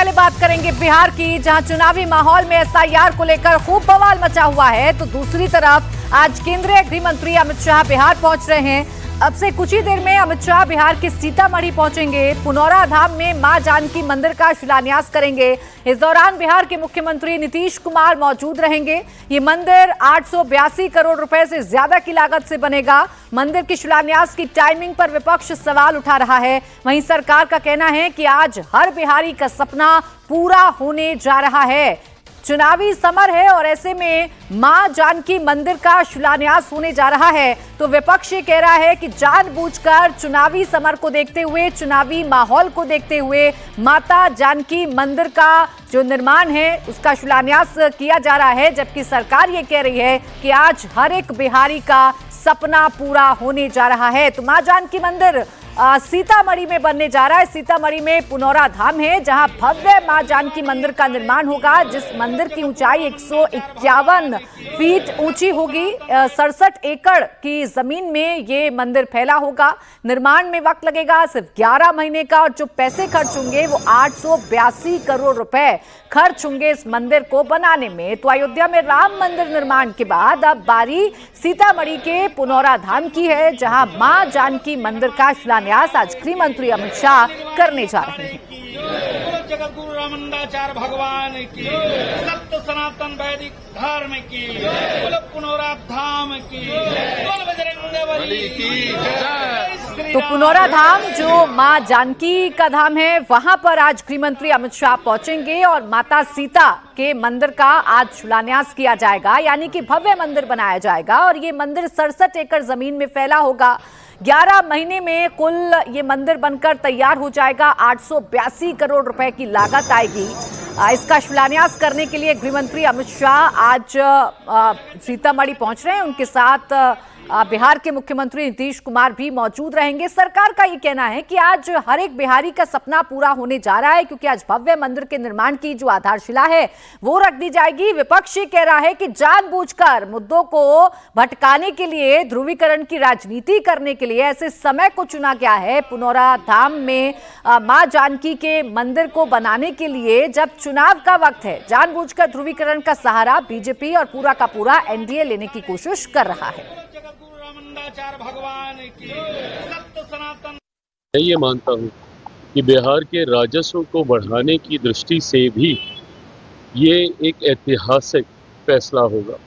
पहले बात करेंगे बिहार की, जहां चुनावी माहौल में एसआईआर को लेकर खूब बवाल मचा हुआ है। तो दूसरी तरफ आज केंद्रीय गृह मंत्री अमित शाह बिहार पहुंच रहे हैं। अब से कुछ ही देर में अमित शाह बिहार के सीतामढ़ी पहुंचेंगे। पुनौरा धाम में मां जानकी मंदिर का शिलान्यास करेंगे। इस दौरान बिहार के मुख्यमंत्री नीतीश कुमार मौजूद रहेंगे। ये मंदिर 882 करोड़ रुपए से ज्यादा की लागत से बनेगा। मंदिर की शिलान्यास की टाइमिंग पर विपक्ष सवाल उठा रहा है। वहीं सरकार का कहना है कि आज हर बिहारी का सपना पूरा होने जा रहा है। चुनावी समर है और ऐसे में मां जानकी मंदिर का शिलान्यास होने जा रहा है। तो विपक्ष ये कह रहा है कि जानबूझकर चुनावी समर को देखते हुए, चुनावी माहौल को देखते हुए माता जानकी मंदिर का जो निर्माण है उसका शिलान्यास किया जा रहा है, जबकि सरकार ये कह रही है कि आज हर एक बिहारी का सपना पूरा होने जा रहा है। तो मां जानकी मंदिर सीतामढ़ी में बनने जा रहा है। सीतामढ़ी में पुनौरा धाम है, जहां भव्य मां जानकी मंदिर का निर्माण होगा, जिस मंदिर की ऊंचाई 151 फीट ऊंची होगी। 67 एकड़ की जमीन में ये मंदिर फैला होगा। निर्माण में वक्त लगेगा सिर्फ 11 महीने का, और जो पैसे खर्च होंगे वो 882 करोड़ रुपए खर्च होंगे इस मंदिर को बनाने में। तो अयोध्या में राम मंदिर निर्माण के बाद अब बारी सीतामढ़ी के पुनौरा धाम की है, जहां मां जानकी मंदिर का शिलान्यास आज गृह मंत्री अमित शाह करने जा रहे हैं। जगत गुरु रामानंदाचार्य भगवान की, सत्य सनातन वैदिक धर्म की, पुनौरा धाम की, बजरंगबली की। तो पुनौरा धाम जो मां जानकी का धाम है, वहां पर आज गृह मंत्री अमित शाह पहुंचेंगे और माता सीता के मंदिर का आज शिलान्यास किया जाएगा, यानी कि भव्य मंदिर बनाया जाएगा। और ये मंदिर 67 एकड़ जमीन में फैला होगा। 11 महीने में कुल ये मंदिर बनकर तैयार हो जाएगा। 882 करोड़ रुपए की लागत आएगी। इसका शिलान्यास करने के लिए गृह मंत्री अमित शाह आज सीतामढ़ी पहुंच रहे हैं। उनके साथ बिहार के मुख्यमंत्री नीतीश कुमार भी मौजूद रहेंगे। सरकार का ये कहना है कि आज हर एक बिहारी का सपना पूरा होने जा रहा है, क्योंकि आज भव्य मंदिर के निर्माण की जो आधारशिला है वो रख दी जाएगी। विपक्ष ये कह रहा है कि जानबूझकर मुद्दों को भटकाने के लिए, ध्रुवीकरण की राजनीति करने के लिए ऐसे समय को चुना गया है पुनौरा धाम में मां जानकी के मंदिर को बनाने के लिए, जब चुनाव का वक्त है। जानबूझकर ध्रुवीकरण का सहारा बीजेपी और पूरा का पूरा एनडीए लेने की कोशिश कर रहा है। भगवान की, सत्य सनातन। मैं ये मानता हूँ कि बिहार के राजस्व को बढ़ाने की दृष्टि से भी ये एक ऐतिहासिक फैसला होगा।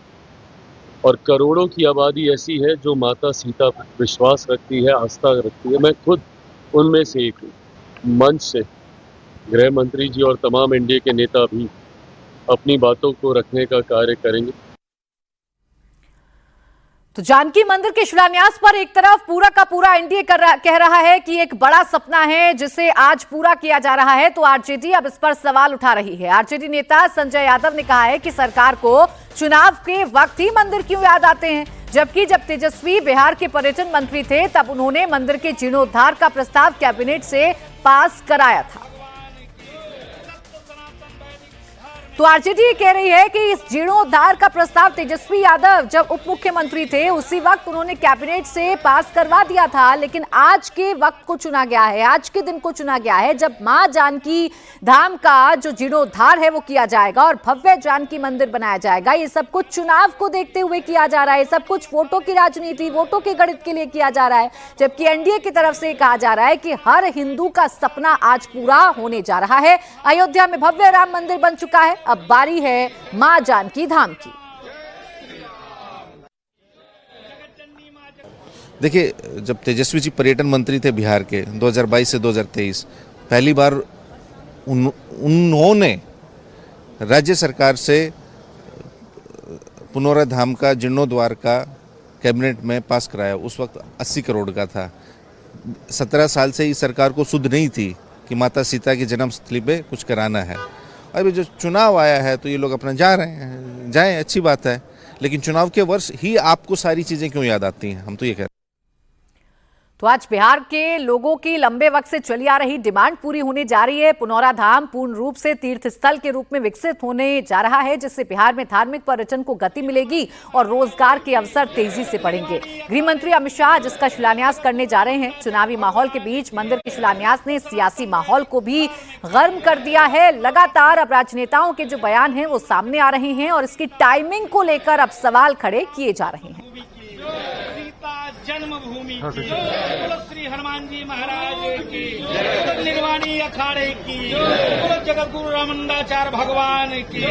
और करोड़ों की आबादी ऐसी है जो माता सीता पर विश्वास रखती है, आस्था रखती है। मैं खुद उनमें से एक हूँ। मंच से गृह मंत्री जी और तमाम एनडीए के नेता भी अपनी बातों को रखने का कार्य करेंगे। तो जानकी मंदिर के शिलान्यास पर एक तरफ पूरा का पूरा एनडीए कह रहा है कि एक बड़ा सपना है जिसे आज पूरा किया जा रहा है, तो आरजेडी अब इस पर सवाल उठा रही है। आरजेडी नेता संजय यादव ने कहा है कि सरकार को चुनाव के वक्त ही मंदिर क्यों याद आते हैं, जबकि जब तेजस्वी बिहार के पर्यटन मंत्री थे तब उन्होंने मंदिर के जीर्णोद्धार का प्रस्ताव कैबिनेट से पास कराया था। तो आरजेडी कह रही है कि इस जीर्णोद्धार का प्रस्ताव तेजस्वी यादव जब उप मुख्यमंत्री थे उसी वक्त उन्होंने कैबिनेट से पास करवा दिया था, लेकिन आज के वक्त को चुना गया है, आज के दिन को चुना गया है जब मां जानकी धाम का जो जीर्णोद्धार है वो किया जाएगा और भव्य जानकी मंदिर बनाया जाएगा। ये सब कुछ चुनाव को देखते हुए किया जा रहा है, सब कुछ वोटों की राजनीति, वोटों के गणित के लिए किया जा रहा है, जबकि एनडीए की तरफ से कहा जा रहा है कि हर हिंदू का सपना आज पूरा होने जा रहा है। अयोध्या में भव्य राम मंदिर बन चुका है, अब बारी है मां जानकी धाम की। देखिए, जब तेजस्वी जी पर्यटन मंत्री थे बिहार के 2022 से 2023, पहली बार उन्होंने राज्य सरकार से पुनौरा धाम का जीर्णोद्धार का कैबिनेट में पास कराया। उस वक्त 80 करोड़ का था। 17 साल से इस सरकार को सुध नहीं थी कि माता सीता की जन्मस्थली पे कुछ कराना है। अभी जो चुनाव आया है तो ये लोग अपना जा रहे हैं, जाएं, अच्छी बात है, लेकिन चुनाव के वर्ष ही आपको सारी चीजें क्यों याद आती हैं, हम तो ये कह रहे हैं। तो आज बिहार के लोगों की लंबे वक्त से चली आ रही डिमांड पूरी होने जा रही है। पुनौरा धाम पूर्ण रूप से तीर्थ स्थल के रूप में विकसित होने जा रहा है, जिससे बिहार में धार्मिक पर्यटन को गति मिलेगी और रोजगार के अवसर तेजी से बढ़ेंगे। गृह मंत्री अमित शाह जिसका शिलान्यास करने जा रहे हैं। चुनावी माहौल के बीच मंदिर के शिलान्यास ने सियासी माहौल को भी गर्म कर दिया है। लगातार अब राजनेताओं के जो बयान हैं वो सामने आ रहे हैं और इसकी टाइमिंग को लेकर अब सवाल खड़े किए जा रहे हैं। जन्मभूमि की बोलो श्री हनुमान जी महाराज की, बोलो निर्वाणी अखाड़े की, बोलो जगत गुरु रामंदाचार्य भगवान की,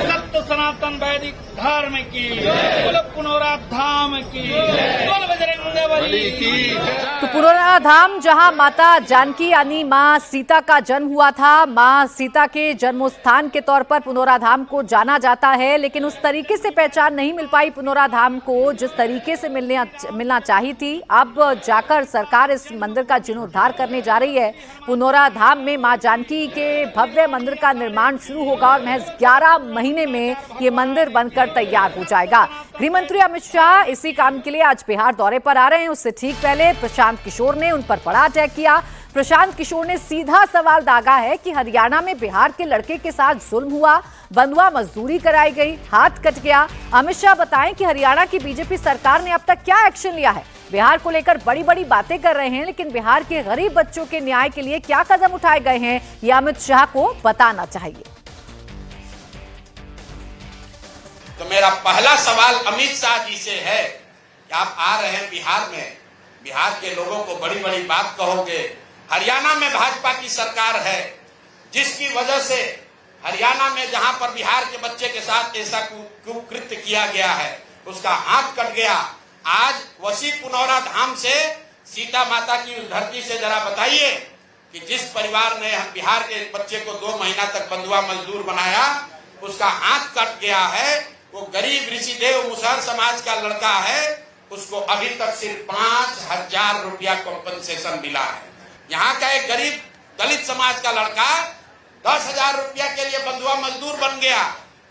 सत्य सनातन वैदिक धर्म की, बोलो पुनौरा धाम की, बोलो बजरंगबली की। तो पुनौरा धाम जहां माता जानकी यानी मां सीता का जन्म हुआ था, मां सीता के जन्मस्थान के तौर पर पुनौरा धाम को जाना जाता है, लेकिन उस तरीके से पहचान नहीं मिल पाई पुनौरा धाम को जिस तरीके से मिलना चाहिए थी। अब जाकर सरकार इस मंदिर का जीर्णोद्धार करने जा रही है। पुनौरा धाम में मां जानकी के भव्य मंदिर का निर्माण शुरू होगा और महज 11 महीने में ये मंदिर बनकर तैयार हो जाएगा। गृह मंत्री अमित शाह इसी काम के लिए आज बिहार दौरे पर आ रहे हैं। उससे ठीक पहले प्रशांत किशोर ने उन पर बड़ा अटैक किया। प्रशांत किशोर ने सीधा सवाल दागा है कि हरियाणा में बिहार के लड़के के साथ जुल्म हुआ, बंधुआ मजदूरी कराई गई, हाथ कट गया। अमित शाह बताएं कि हरियाणा की बीजेपी सरकार ने अब तक क्या एक्शन लिया है। बिहार को लेकर बड़ी बड़ी बातें कर रहे हैं, लेकिन बिहार के गरीब बच्चों के न्याय के लिए क्या कदम उठाए गए हैं ये अमित शाह को बताना चाहिए। तो मेरा पहला सवाल अमित शाह जी से है कि आप आ रहे हैं बिहार में, बिहार के लोगों को बड़ी बड़ी बात कहोगे। हरियाणा में भाजपा की सरकार है, जिसकी वजह से हरियाणा में जहां पर बिहार के बच्चे के साथ ऐसा कुकृत्य किया गया है, उसका हाथ कट गया। आज वसी पुनौरा धाम से सीता माता की उस धरती से जरा बताइए कि जिस परिवार ने बिहार के बच्चे को 2 महीना तक बंधुआ मजदूर बनाया, उसका हाथ कट गया है। वो गरीब ऋषिदेव मुसहर समाज का लड़का है, उसको अभी तक सिर्फ 5,000 रुपया कॉम्पनसेशन मिला है। यहाँ का एक गरीब दलित समाज का लड़का 10,000 रुपया के लिए बंधुआ मजदूर बन गया,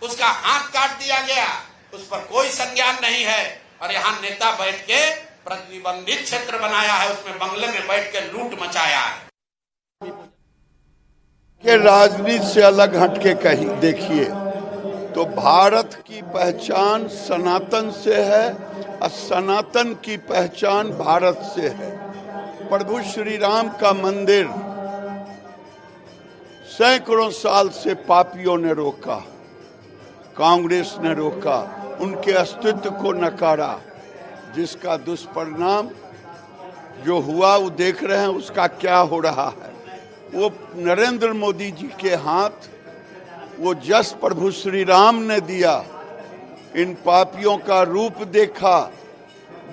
उसका हाथ काट दिया गया, उस पर कोई संज्ञान नहीं है। और यहाँ नेता बैठ के प्रतिबंधित क्षेत्र बनाया है, उसमें बंगले में बैठ के लूट मचाया है। के राजनीति से अलग हटके कहीं देखिए तो भारत की पहचान सनातन से है और सनातन की पहचान भारत से है। प्रभु श्री राम का मंदिर सैकड़ों साल से पापियों ने रोका, कांग्रेस ने रोका, उनके अस्तित्व को नकारा, जिसका दुष्परिणाम जो हुआ वो देख रहे हैं। उसका क्या हो रहा है, वो नरेंद्र मोदी जी के हाथ वो जस प्रभु श्री राम ने दिया, इन पापियों का रूप देखा,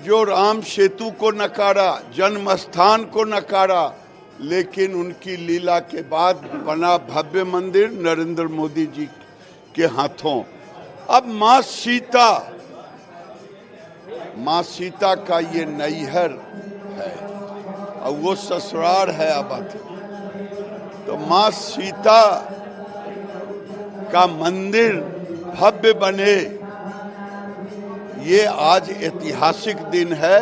जो राम सेतु को नकारा, जन्म स्थान को नकारा, लेकिन उनकी लीला के बाद बना भव्य मंदिर नरेंद्र मोदी जी के हाथों। अब माँ सीता का ये नैहर है और वो ससुराल है अवध। तो माँ सीता का मंदिर भव्य बने, ये आज ऐतिहासिक दिन है।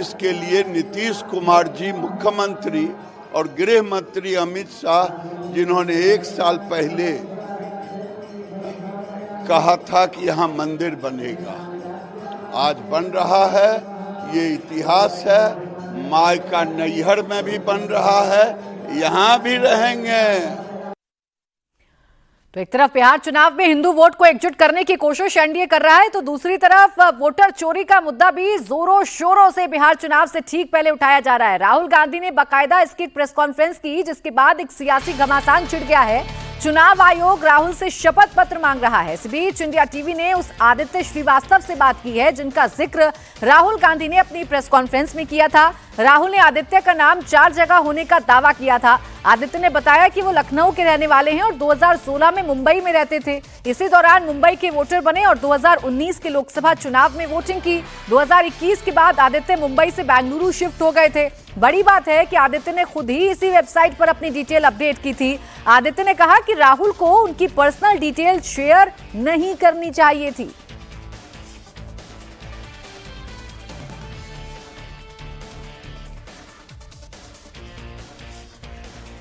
इसके लिए नीतीश कुमार जी मुख्यमंत्री और गृह मंत्री अमित शाह, जिन्होंने 1 साल पहले कहा था कि यहाँ मंदिर बनेगा, आज बन रहा है। ये इतिहास है। माँ का नैहर में भी बन रहा है, यहाँ भी रहेंगे। तो एक तरफ बिहार चुनाव में हिंदू वोट को एकजुट करने की कोशिश एनडीए कर रहा है, तो दूसरी तरफ वोटर चोरी का मुद्दा भी जोरों शोरों से बिहार चुनाव से ठीक पहले उठाया जा रहा है। राहुल गांधी ने बाकायदा इसकी प्रेस कॉन्फ्रेंस की, जिसके बाद एक सियासी घमासान छिड़ गया है। चुनाव आयोग राहुल से शपथ पत्र मांग रहा है। इस बीच इंडिया टीवी ने उस आदित्य श्रीवास्तव से बात की है जिनका जिक्र राहुल गांधी ने अपनी प्रेस कॉन्फ्रेंस में किया था। राहुल ने आदित्य का नाम 4 जगह होने का दावा किया था। आदित्य ने बताया कि वो लखनऊ के रहने वाले हैं और 2016 में मुंबई में रहते थे। इसी दौरान मुंबई के वोटर बने और 2019 के लोकसभा चुनाव में वोटिंग की। 2021 के बाद आदित्य मुंबई से बेंगलुरु शिफ्ट हो गए थे। बड़ी बात है कि आदित्य ने खुद ही इसी वेबसाइट पर अपनी डिटेल अपडेट की थी। आदित्य ने कहा कि राहुल को उनकी पर्सनल डिटेल शेयर नहीं करनी चाहिए थी।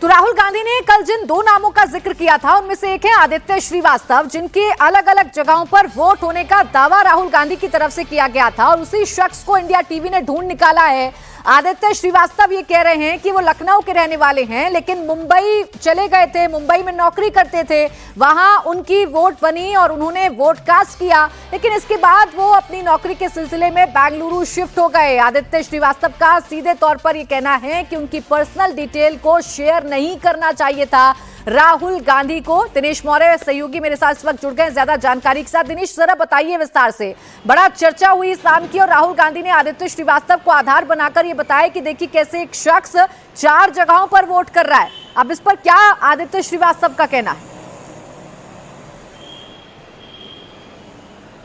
तो राहुल गांधी ने कल जिन दो नामों का जिक्र किया था उनमें से एक है आदित्य श्रीवास्तव, जिनके अलग अलग जगहों पर वोट होने का दावा राहुल गांधी की तरफ से किया गया था और उसी शख्स को इंडिया टीवी ने ढूंढ निकाला है। आदित्य श्रीवास्तव ये कह रहे हैं कि वो लखनऊ के रहने वाले हैं, लेकिन मुंबई चले गए थे, मुंबई में नौकरी करते थे, वहां उनकी वोट बनी और उन्होंने वोट कास्ट किया, लेकिन इसके बाद वो अपनी नौकरी के सिलसिले में बेंगलुरु शिफ्ट हो गए। आदित्य श्रीवास्तव का सीधे तौर पर यह कहना है कि उनकी पर्सनल डिटेल को शेयर नहीं करना चाहिए था राहुल गांधी को। दिनेश मौर्य सहयोगी मेरे साथ इस वक्त जुड़ गए ज्यादा जानकारी के साथ। दिनेश, जरा बताइए विस्तार से, बड़ा चर्चा हुई इस नाम की और राहुल गांधी ने आदित्य श्रीवास्तव को आधार बनाकर ये बताया कि देखिए कैसे एक शख्स 4 जगहों पर वोट कर रहा है। अब इस पर क्या आदित्य श्रीवास्तव का कहना है?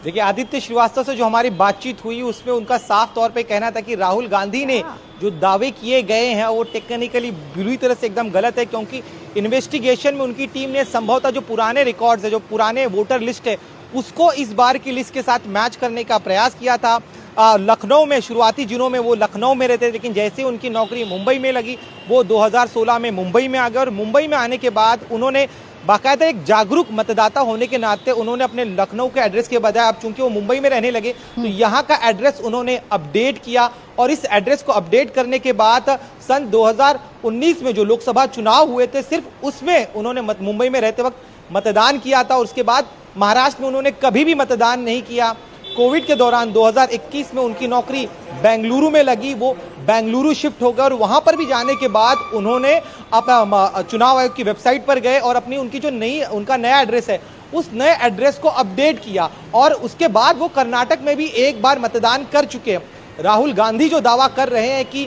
देखिए, आदित्य श्रीवास्तव से जो हमारी बातचीत हुई उसमें उनका साफ तौर पे कहना था कि राहुल गांधी ने जो दावे किए गए हैं वो टेक्निकली बुरी तरह से एकदम गलत है, क्योंकि इन्वेस्टिगेशन में उनकी टीम ने संभवतः जो पुराने रिकॉर्ड्स है, जो पुराने वोटर लिस्ट है, उसको इस बार की लिस्ट के साथ मैच करने का प्रयास किया था। लखनऊ में शुरुआती दिनों में वो लखनऊ में रहते थे, लेकिन जैसे उनकी नौकरी मुंबई में लगी वो 2016 में मुंबई में आ गए और मुंबई में आने के बाद उन्होंने बाकायदा एक जागरूक मतदाता होने के नाते उन्होंने अपने लखनऊ के एड्रेस के बजाय, अब चूंकि वो मुंबई में रहने लगे तो यहाँ का एड्रेस उन्होंने अपडेट किया और इस एड्रेस को अपडेट करने के बाद सन 2019 में जो लोकसभा चुनाव हुए थे सिर्फ उसमें उन्होंने मुंबई में रहते वक्त मतदान किया था और उसके बाद महाराष्ट्र में उन्होंने कभी भी मतदान नहीं किया। कोविड के दौरान 2021 में उनकी नौकरी बेंगलुरु में लगी, वो बेंगलुरु शिफ्ट हो गए और वहां पर भी जाने के बाद उन्होंने अपना चुनाव आयोग की वेबसाइट पर गए और अपनी उनकी जो उनका नया एड्रेस है उस नए एड्रेस को अपडेट किया और उसके बाद वो कर्नाटक में भी एक बार मतदान कर चुके हैं। राहुल गांधी जो दावा कर रहे हैं कि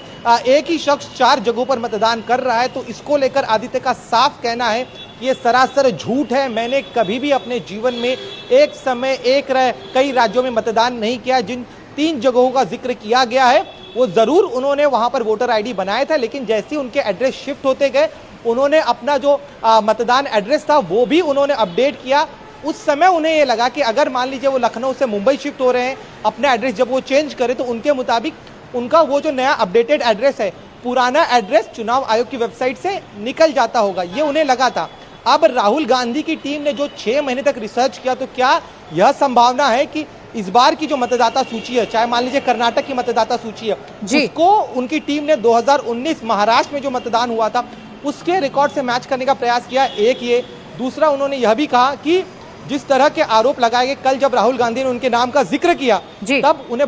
एक ही शख्स 4 जगहों पर मतदान कर रहा है, तो इसको लेकर आदित्य का साफ कहना है ये सरासर झूठ है। मैंने कभी भी अपने जीवन में एक समय कई राज्यों में मतदान नहीं किया। जिन 3 जगहों का जिक्र किया गया है वो जरूर उन्होंने वहां पर वोटर आईडी बनाया था, लेकिन जैसे उनके एड्रेस शिफ्ट होते गए उन्होंने अपना जो मतदान एड्रेस था वो भी उन्होंने अपडेट किया। उस समय उन्हें ये लगा कि अगर मान लीजिए वो लखनऊ से मुंबई शिफ्ट हो रहे हैं, अपना एड्रेस जब वो चेंज करें तो उनके मुताबिक उनका वो जो नया अपडेटेड एड्रेस है, पुराना एड्रेस चुनाव आयोग की वेबसाइट से निकल जाता होगा, ये उन्हें लगा था। अब राहुल गांधी की टीम ने जो 6 महीने तक रिसर्च किया, तो क्या यह संभावना है कि इस बार की जो मतदाता सूची है, चाहे मान लीजिए कर्नाटक की मतदाता सूची है, उसको उनकी टीम ने 2019 महाराष्ट्र में जो मतदान हुआ था उसके रिकॉर्ड से मैच करने का प्रयास किया। एक ये, दूसरा उन्होंने यह भी कहा कि जिस तरह के आरोप लगाए गए, कल जब राहुल गांधी ने उनके नाम का जिक्र किया तब उन्हें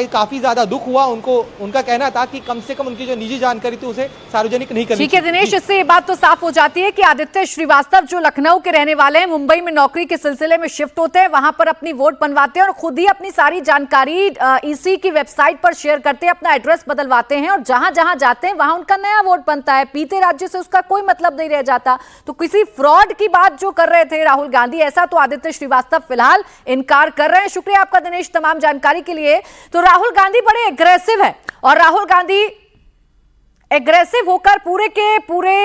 काफी ज्यादा दुख हुआ। उनका कहना था कि कम से कम उनकी जो निजी जानकारी थी उसे सार्वजनिक नहीं करनी। ठीक है दिनेश, इससे ये बात तो साफ हो जाती है कि आदित्य श्रीवास्तव जो लखनऊ के रहने वाले हैं, मुंबई में नौकरी के सिलसिले में शिफ्ट होते हैं, वहां पर अपनी वोट बनवाते हैं और खुद ही अपनी सारी जानकारी ईसी की वेबसाइट पर शेयर करते हैं, अपना एड्रेस बदलवाते हैं और जहां जहां जाते हैं वहां उनका नया वोट बनता है। पीते राज्य से उसका कोई मतलब नहीं रह जाता। तो किसी फ्रॉड की बात जो कर रहे थे राहुल गांधी, ऐसा तो आदित्य श्रीवास्तव फिलहाल इनकार कर रहे हैं। शुक्रिया आपका दिनेश तमाम जानकारी के लिए। तो राहुल गांधी बड़े एग्रेसिव है और राहुल गांधी एग्रेसिव होकर पूरे के पूरे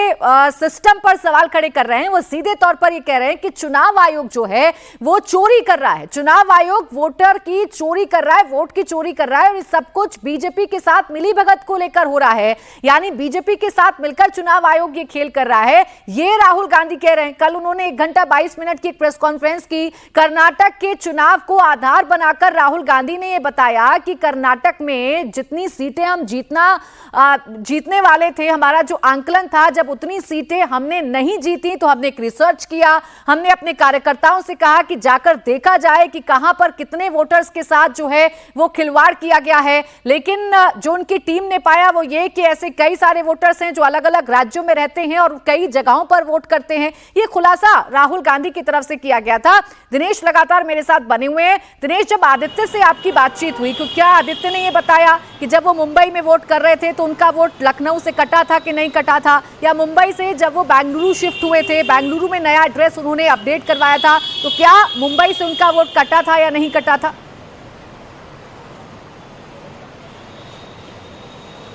सिस्टम पर सवाल खड़े कर रहे हैं। वो सीधे तौर पर ये कह रहे हैं कि चुनाव आयोग जो है वो चोरी कर रहा है, चुनाव आयोग वोटर की चोरी कर रहा है, वोट की चोरी कर रहा है और ये सब कुछ बीजेपी के साथ मिलीभगत को लेकर हो रहा है, यानी बीजेपी के साथ मिलकर चुनाव आयोग ये खेल कर रहा है, ये राहुल गांधी कह रहे हैं। कल उन्होंने 1 घंटा 22 मिनट की एक प्रेस कॉन्फ्रेंस की। कर्नाटक के चुनाव को आधार बनाकर राहुल गांधी ने यह बताया कि कर्नाटक में जितनी सीटें हम जीतने वाले थे, हमारा जो आंकलन था, जब उतनी सीटें हमने नहीं जीती तो हमने एक रिसर्च किया, हमने अपने कार्यकर्ताओं से कहा कि जाकर देखा जाए कि कहां पर कितने वोटर्स के साथ जो है वो खिलवाड़ किया गया है। लेकिन जो उनकी टीम ने पाया वो ये कि ऐसे कई सारे वोटर्स हैं जो अलग अलग राज्यों में रहते हैं और कई जगहों पर वोट करते हैं। ये खुलासा राहुल गांधी की तरफ से किया गया था। दिनेश लगातार मेरे साथ बने हुए हैं। दिनेश, जब आदित्य से आपकी बातचीत हुई, तो क्या आदित्य ने यह बताया कि जब वो मुंबई में वोट कर रहे थे तो उनका वोट लखनऊ से कटा था कि नहीं कटा था, या मुंबई से जब वो बेंगलुरु शिफ्ट हुए थे, बेंगलुरु में नया एड्रेस उन्होंने अपडेट करवाया था, तो क्या मुंबई से उनका वोट कटा था या नहीं कटा था?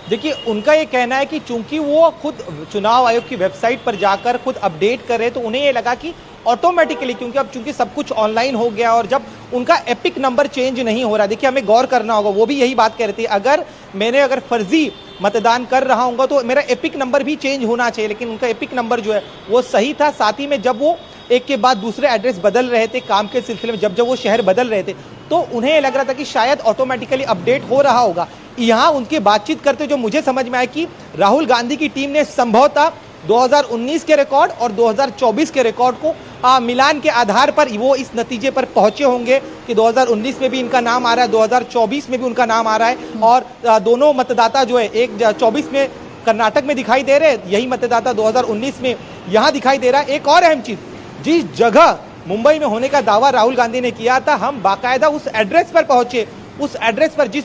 देखिए, उनका ये कहना है कि चूंकि वो खुद चुनाव आयोग की वेबसाइट पर जाकर खुद अपडेट कर रहे, तो उन्हें ये लगा कि ऑटोमेटिकली, क्योंकि अब चूंकि सब कुछ ऑनलाइन हो गया और जब उनका एपिक नंबर चेंज नहीं हो रहा। देखिए, हमें गौर करना होगा, वो भी यही बात कह रही थी, अगर फर्जी मतदान कर रहा हूँ तो मेरा एपिक नंबर भी चेंज होना चाहिए, लेकिन उनका एपिक नंबर जो है वो सही था। साथ ही में जब वो एक के बाद दूसरे एड्रेस बदल रहे थे काम के सिलसिले में, जब वो शहर बदल रहे थे, तो उन्हें लग रहा था कि शायद ऑटोमेटिकली अपडेट हो रहा होगा। यहाँ उनकी बातचीत करते जो मुझे समझ में आया कि राहुल गांधी की टीम ने संभवतः 2019 के रिकॉर्ड और 2024 के रिकॉर्ड को मिलान के आधार पर वो इस नतीजे पर पहुंचे होंगे कि 2019 में भी इनका नाम आ रहा है, 2024 में भी उनका नाम आ रहा है। और दोनों मतदाता जो है, एक 24 में कर्नाटक में दिखाई दे रहे हैं, यही मतदाता 2019 में यहाँ दिखाई दे रहा है। एक और अहम चीज, जिस जगह मुंबई में होने का दावा राहुल गांधी ने किया था, हम बाकायदा उस एड्रेस पर पहुंचे। उस एड्रेस पर जिस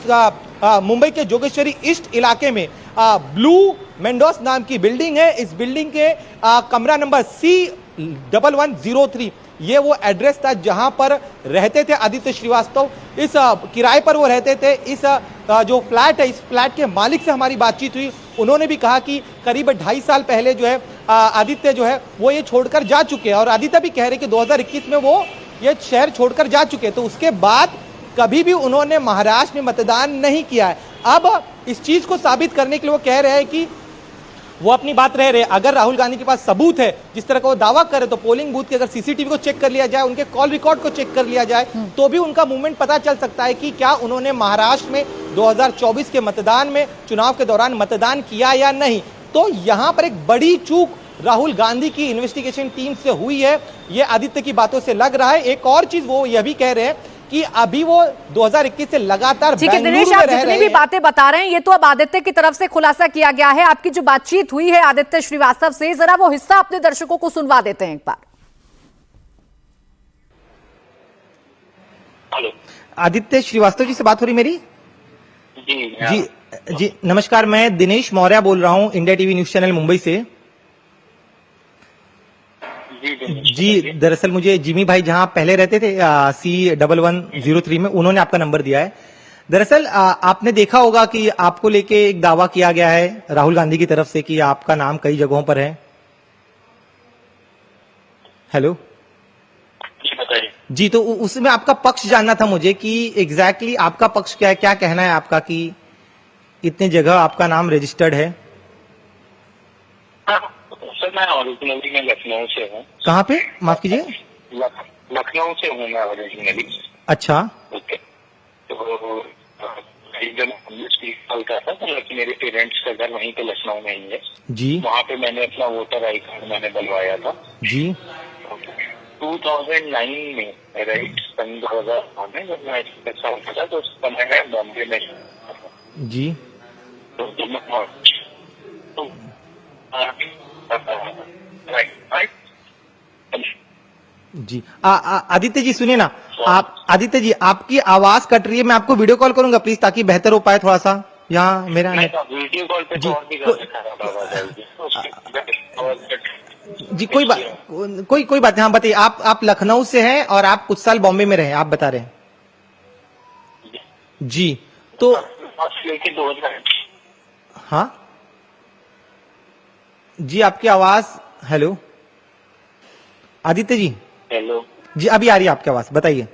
मुंबई के जोगेश्वरी ईस्ट इलाके में ब्लू मेंडोस नाम की बिल्डिंग है, इस बिल्डिंग के कमरा नंबर C1103, ये वो एड्रेस था जहां पर रहते थे आदित्य श्रीवास्तव। इस किराए पर वो रहते थे। इस जो फ्लैट है, इस फ्लैट के मालिक से हमारी बातचीत हुई। उन्होंने भी कहा कि करीब 2.5 साल पहले जो है आदित्य जो है वो ये छोड़कर जा चुके हैं, और आदित्य भी कह रहे कि 2021 में वो ये शहर छोड़कर जा चुके हैं। तो उसके बाद कभी भी उन्होंने महाराष्ट्र में मतदान नहीं किया है। अब इस चीज को साबित करने के लिए वो कह रहे हैं कि वो अपनी बात रह रहे। अगर राहुल गांधी के पास सबूत है, जिस तरह का वो दावा करे, तो पोलिंग बूथ के अगर सीसीटीवी को चेक कर लिया जाए, उनके कॉल रिकॉर्ड को चेक कर लिया जाए, तो भी उनका मूवमेंट पता चल सकता है कि क्या उन्होंने महाराष्ट्र में 2024 के मतदान में, चुनाव के दौरान मतदान किया या नहीं। तो यहां पर एक बड़ी चूक राहुल गांधी की इन्वेस्टिगेशन टीम से हुई है, ये आदित्य की बातों से लग रहा है। एक और चीज वो यह भी कह रहे हैं कि अभी वो 2021 से लगातार ठीक है दिनेश, आप जितनी भी बातें बता रहे हैं ये तो अब आदित्य की तरफ से खुलासा किया गया है। आपकी जो बातचीत हुई है आदित्य श्रीवास्तव से, जरा वो हिस्सा अपने दर्शकों को सुनवा देते हैं एक बार। हेलो, आदित्य श्रीवास्तव जी से बात हो रही मेरी? जी जी नमस्कार, मैं दिनेश मौर्य बोल रहा हूं, India TV news channel Mumbai से। जी दरअसल मुझे जिमी भाई जहां पहले रहते थे C1103 में, उन्होंने आपका नंबर दिया है। दरअसल आपने देखा होगा कि आपको लेके एक दावा किया गया है राहुल गांधी की तरफ से कि आपका नाम कई जगहों पर है। हेलो बताइए। जी, तो उसमें आपका पक्ष जानना था मुझे कि एग्जैक्टली आपका पक्ष क्या है, क्या कहना है आपका कि इतने जगह आपका नाम रजिस्टर्ड है। सर मैं ओरिजिनली मैं लखनऊ से हूँ। कहाँ पे, माफ कीजिए? लखनऊ से हूँ मैं ओरिजिनली। अच्छा, ओके। तो जब 20 साल का था तो मेरे पेरेंट्स का घर वहीं पे लखनऊ में ही है जी। वहाँ पे मैंने अपना वोटर आई कार्ड मैंने बनवाया था जी। 2009 में, राइट, सन 2009 में जब मैं 21 साल का था तो उस समय मैं बॉम्बे में जी। तो जी आदित्य जी सुनिए ना, आप आदित्य जी आपकी आवाज कट रही है, मैं आपको वीडियो कॉल करूंगा प्लीज, ताकि बेहतर हो पाए थोड़ा सा यहाँ मेरा वीडियो कॉल पे जी। तो और भी खराब आवाज आएगी। जी कोई बात नहीं। हाँ बताइए, आप लखनऊ से हैं और आप कुछ साल बॉम्बे में रहे, आप बता रहे हैं जी। तो लेके 2000 हाँ जी, आपकी आवाज, हेलो आदित्य जी। हेलो जी अभी आ रही है आपकी आवाज, बताइए।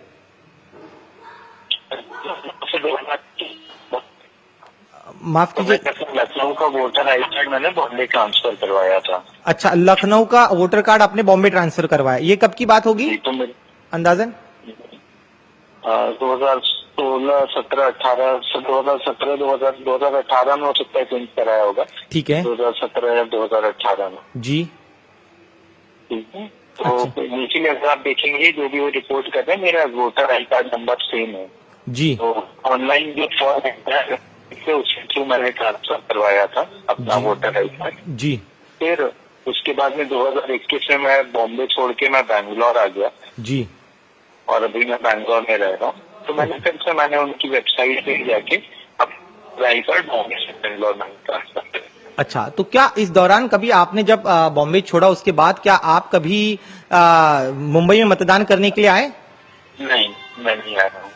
माफ कीजिए, लखनऊ का वोटर आई कार्ड मैंने बॉम्बे ट्रांसफर करवाया था। अच्छा, लखनऊ का वोटर कार्ड आपने बॉम्बे ट्रांसफर करवाया, ये कब की बात होगी तो मेरे अंदाजन? 2016, 17, 18, 2017, 2018 में हो सकता है चेंज कराया होगा। ठीक है, 2017 या 2018 में। जी ठीक है, तो इसीलिए अगर आप देखेंगे जो भी वो रिपोर्ट कर रहे हैं, मेरा voter I card number same है जी। तो ऑनलाइन जो फॉर्म है उसके थ्रू मैंने ट्रांसफर करवाया था अपना वोटर आई कार्ड जी। फिर उसके बाद में 2021 में मैं बॉम्बे छोड़ के मैं बैंगलोर आ गया जी, और अभी मैं बैंगलोर में रह रहा हूँ। तो मैंने फिर से मैंने उनकी वेबसाइट पे जाके अपना आई कार्ड बॉम्बे से बैंगलोर में ट्रांसफर किया। अच्छा, तो क्या इस दौरान कभी आपने जब बॉम्बे छोड़ा उसके बाद क्या आप कभी मुंबई में मतदान करने के लिए आए? नहीं, मैं नहीं आ रहा हूँ।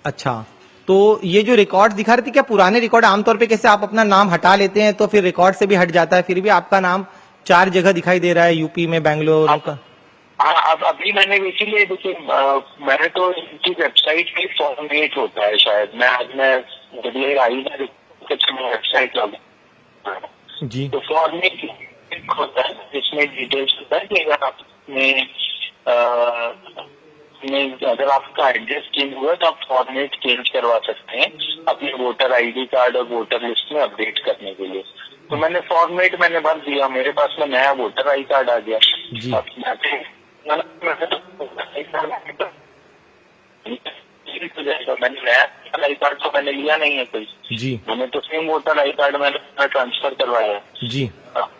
अच्छा, तो ये जो रिकॉर्ड दिखा रहे थे, क्या पुराने रिकॉर्ड आमतौर पे कैसे आप अपना नाम हटा लेते हैं तो फिर रिकॉर्ड से भी हट जाता है, फिर भी आपका नाम 4 जगह दिखाई दे रहा है, यूपी में, बैंगलोर का? हाँ, अब अभी मैंने इसीलिए देखिए मैंने तो इनकी वेबसाइट पे फॉर्म 8 होता है शायद, मैं आज मैं जब ये आई ना वेबसाइट लॉग जी तो फॉर्मेट होता है जिसमें डिटेल्स होता है कि अगर आपने अगर आपका एड्रेस चेंज हुआ तो आप फॉर्मेट चेंज करवा सकते हैं अपने वोटर आईडी कार्ड और वोटर लिस्ट में अपडेट करने के लिए। तो मैंने फॉर्मेट भर दिया, मेरे पास में नया वोटर आई कार्ड आ गया। जी मैंने नया आई कार्ड तो मैंने लिया नहीं है कोई। जी मैंने तो सेम वोटर आई कार्ड मैंने ट्रांसफर करवाया। जी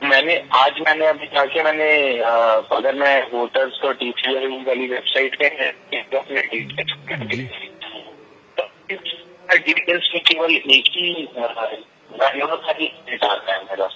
मैंने अभी जाके अगर मैं वोटर्स और टीसीआर वाली वेबसाइट पे अपने डिटेल्स में केवल एक ही डेटा आता है मेरा।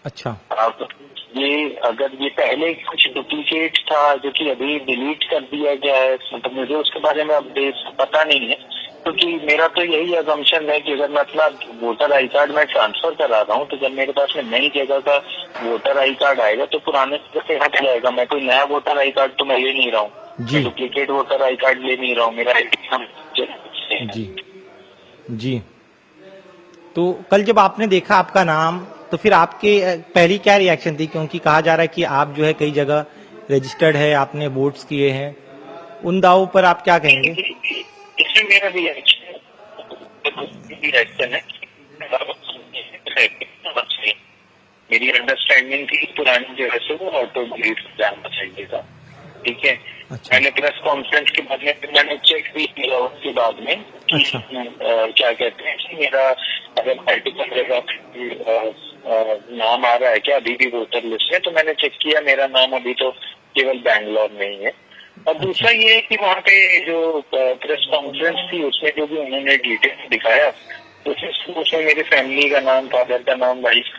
अच्छा, अब ये पहले कुछ डुप्लीकेट था जो कि अभी डिलीट कर दिया गया है, मतलब मुझे उसके बारे में अपडेट पता नहीं है, क्योंकि मेरा तो यही अजम्पशन है कि अगर मैं अपना वोटर आई कार्ड में ट्रांसफर करा रहा हूँ तो जब मेरे पास में नई जगह का वोटर आई कार्ड आएगा तो पुराने से हट जाएगा। मैं कोई नया वोटर आई कार्ड तो मैं ले नहीं रहा हूँ, जी डुप्लीकेट वोटर आई कार्ड ले नहीं रहा हूँ, मेरा जी जी। तो कल जब आपने देखा आपका नाम तो फिर आपके पहली क्या रिएक्शन थी, क्योंकि कहा जा रहा है कि आप जो है कई जगह रजिस्टर्ड है, आपने वोट्स किए हैं, उन दावों पर आप क्या कहेंगे? इसमें मेरा रिएक्शन है, मेरी अंडरस्टैंडिंग थी पुरानी जगह से वो ऑटो डिलीट जाना चाहिए था, ठीक है। अच्छा। मैंने प्रेस कॉन्फ्रेंस के बाद में मैंने चेक भी किया उसके बाद में कि अच्छा। क्या कहते हैं कि मेरा अगर पर्टिकुलर जगह नाम आ रहा है क्या अभी भी वोटर लिस्ट में, तो मैंने चेक किया मेरा नाम अभी तो केवल बैंगलोर में ही है। और दूसरा ये है कि वहाँ पे जो प्रेस कॉन्फ्रेंस थी उसमें जो भी उन्होंने डिटेल्स दिखाया उसमें मेरी फैमिली का नाम, फादर का नाम, वाइफ।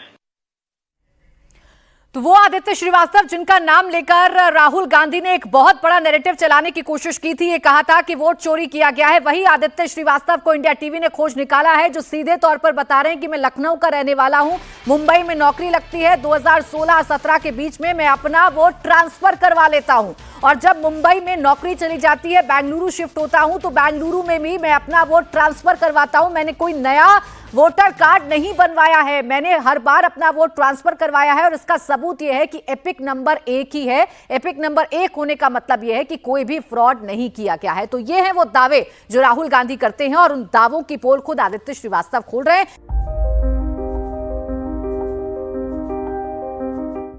तो वो आदित्य श्रीवास्तव जिनका नाम लेकर राहुल गांधी ने एक बहुत बड़ा नैरेटिव चलाने की कोशिश की थी, ये कहा था कि वोट चोरी किया गया है, वही आदित्य श्रीवास्तव को इंडिया टीवी ने खोज निकाला है जो सीधे तौर पर बता रहे हैं कि मैं लखनऊ का रहने वाला हूं, मुंबई में नौकरी लगती है, 2016-17 के बीच में मैं अपना वोट ट्रांसफर करवा लेता हूं और जब मुंबई में नौकरी चली जाती है, बेंगलुरु शिफ्ट होता हूं तो बेंगलुरु में भी मैं अपना वोट ट्रांसफर करवाता हूं। मैंने कोई नया वोटर कार्ड नहीं बनवाया है, मैंने हर बार अपना वोट ट्रांसफर करवाया है और इसका सबूत यह है कि एपिक नंबर 1 ही है। एपिक नंबर 1 होने का मतलब यह है कि कोई भी फ्रॉड नहीं किया गया है। तो ये है वो दावे जो राहुल गांधी करते हैं और उन दावों की पोल खुद आदित्य श्रीवास्तव खोल रहे हैं।